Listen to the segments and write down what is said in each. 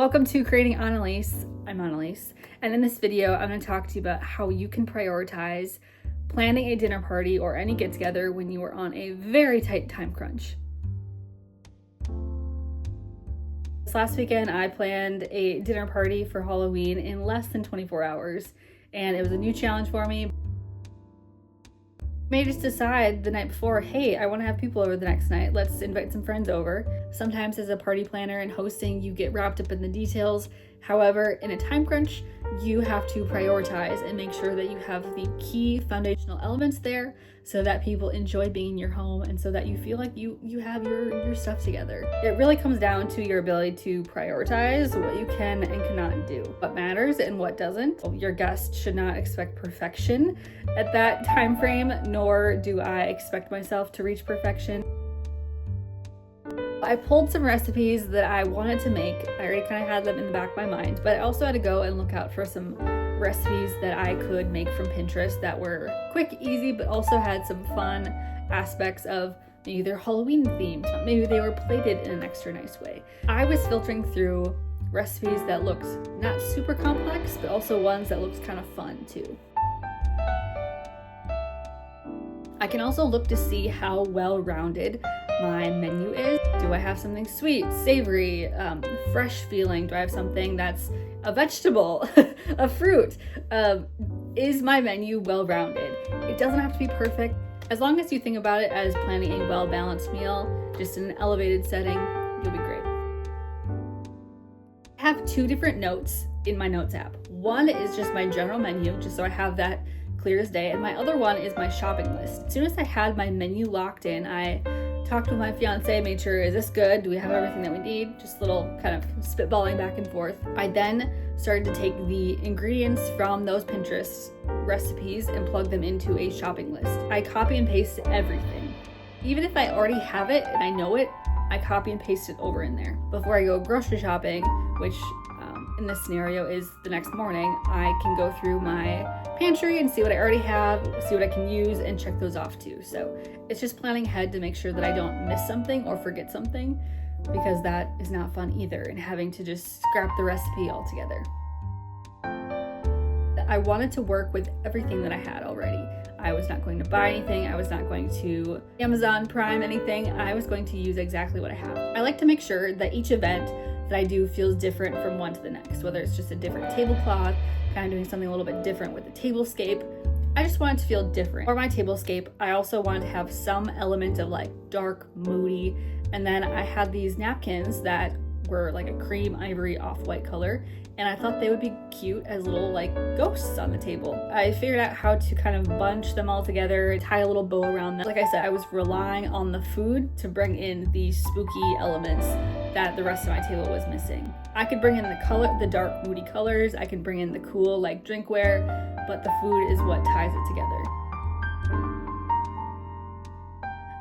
Welcome to Creating Annalise. I'm Annalise, and in this video I'm going to talk to you about how you can prioritize planning a dinner party or any get-together when you are on a very tight time crunch. This last weekend I planned a dinner party for Halloween in less than 24 hours, and it was a new challenge for me. I may just decide the night before, hey, I want to have people over the next night. Let's invite some friends over. Sometimes as a party planner and hosting, you get wrapped up in the details. However, in a time crunch, you have to prioritize and make sure that you have the key foundational elements there so that people enjoy being in your home and so that you feel like you have your stuff together. It really comes down to your ability to prioritize what you can and cannot do, what matters and what doesn't. Your guests should not expect perfection at that time frame, nor do I expect myself to reach perfection. I pulled some recipes that I wanted to make. I already kind of had them in the back of my mind, but I also had to go and look out for some recipes that I could make from Pinterest that were quick, easy, but also had some fun aspects of maybe they're Halloween themed. Maybe they were plated in an extra nice way. I was filtering through recipes that looked not super complex, but also ones that looked kind of fun too. I can also look to see how well-rounded my menu is. Do I have something sweet, savory, fresh feeling? Do I have something that's a vegetable, a fruit? Is my menu well-rounded? It doesn't have to be perfect. As long as you think about it as planning a well-balanced meal, just in an elevated setting, you'll be great. I have two different notes in my notes app. One is just my general menu, just so I have that clear as day, and my other one is my shopping list. As soon as I had my menu locked in, I talked with my fiance, made sure, is this good? Do we have everything that we need? Just a little kind of spitballing back and forth. I then started to take the ingredients from those Pinterest recipes and plug them into a shopping list. I copy and paste everything. Even if I already have it and I know it, I copy and paste it over in there. Before I go grocery shopping, which in this scenario is the next morning, I can go through my pantry and see what I already have, see what I can use, and check those off too. So it's just planning ahead to make sure that I don't miss something or forget something, because that is not fun either, and having to just scrap the recipe altogether. I wanted to work with everything that I had already. I was not going to buy anything. I was not going to Amazon Prime anything. I was going to use exactly what I have. I like to make sure that each event that I do feels different from one to the next, whether it's just a different tablecloth, kind of doing something a little bit different with the tablescape. I just wanted to feel different. For my tablescape, I also wanted to have some element of like dark, moody, and then I had these napkins that were like a cream ivory off-white color, and I thought they would be cute as little like ghosts on the table. I figured out how to kind of bunch them all together, tie a little bow around them. Like I said, I was relying on the food to bring in the spooky elements that the rest of my table was missing. I could bring in the dark moody colors, I can bring in the cool like drinkware, but the food is what ties it together.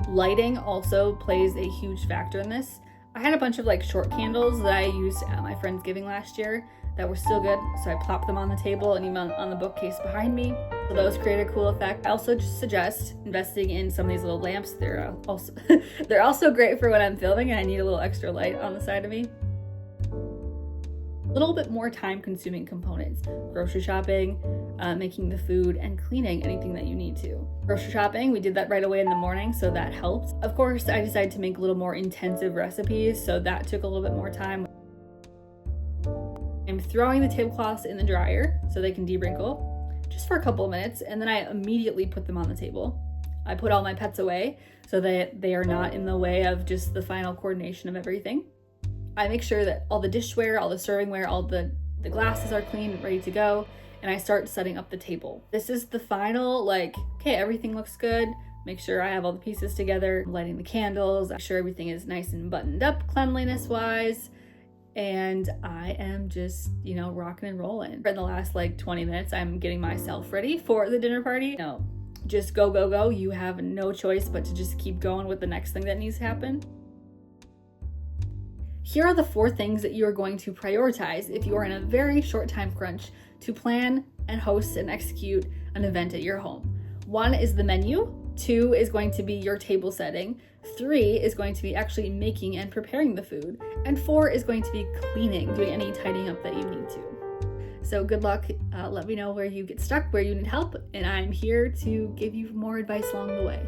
Lighting also plays a huge factor in this. I had a bunch of like short candles that I used at my Friendsgiving last year that were still good, so I plopped them on the table and even on the bookcase behind me. So those create a cool effect. I also just suggest investing in some of these little lamps. They're also great for when I'm filming and I need a little extra light on the side of me. A little bit more time-consuming components: grocery shopping, making the food, and cleaning anything that you need to. Grocery shopping, we did that right away in the morning, so that helped. Of course, I decided to make a little more intensive recipes, so that took a little bit more time. I'm throwing the tablecloths in the dryer so they can de-wrinkle just for a couple of minutes, and then I immediately put them on the table. I put all my pets away so that they are not in the way of just the final coordination of everything. I make sure that all the dishware, all the servingware, all the glasses are clean and ready to go, and I start setting up the table. This is the final, like, okay, everything looks good. Make sure I have all the pieces together, lighting the candles, make sure everything is nice and buttoned up cleanliness-wise, and I am just, rocking and rolling. For the last, 20 minutes, I'm getting myself ready for the dinner party. No, just go, go, go. You have no choice but to just keep going with the next thing that needs to happen. Here are the 4 things that you are going to prioritize if you are in a very short time crunch to plan and host and execute an event at your home. 1 is the menu, 2 is going to be your table setting. 3 is going to be actually making and preparing the food. And 4 is going to be cleaning, doing any tidying up that you need to. So good luck. Let me know where you get stuck, where you need help, and I'm here to give you more advice along the way.